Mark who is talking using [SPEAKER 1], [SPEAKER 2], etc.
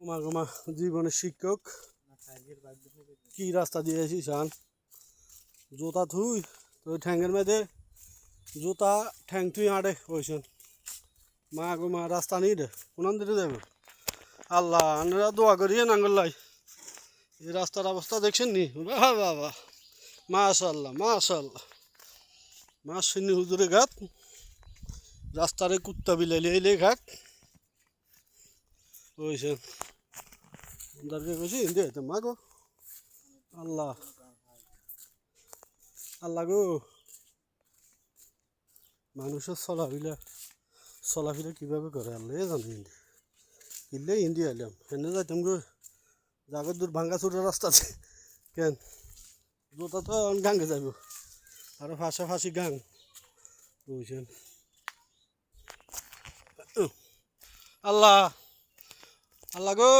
[SPEAKER 1] গোমা গোমা জীবনের শিক্ষক কি রাস্তা দিয়েছি শান জুতা থুই তো ঠ্যাঙ্গের মেয়েদে জুতা ঠ্যাং থুই আড়ে ওইসন মা গো মা রাস্তা নেই রে কোনান দিকে যাবে আল্লাহ আমরা দোয়া করিয়ে নাঙ্গল্লাই এই রাস্তার অবস্থা দেখছেন নি বাহ বাবা মাশাল্লাহ মাশাল্লাহ মাসিনী হুজুরে ঘাট রাস্তারে কুত্তা বিলাইলে এলে ঘাট ওইসন দাঁড়িয়ে গেছি হিন্দি হইতে মা গো আল্লাহ আল্লাহ গো মানুষের চলাফিরা কীভাবে করে আল্লাহ জানে হিন্দি কিনলে হিন্দি আইলাম হেনে যাইতাম গো জাগর দূর ভাঙ্গা চুরের রাস্তা আছে কেন জোতা তো গাঙ্গে যাইব আর ফাঁসাফাঁসি গাং বুঝছেন আল্লাহ আল্লাহ গো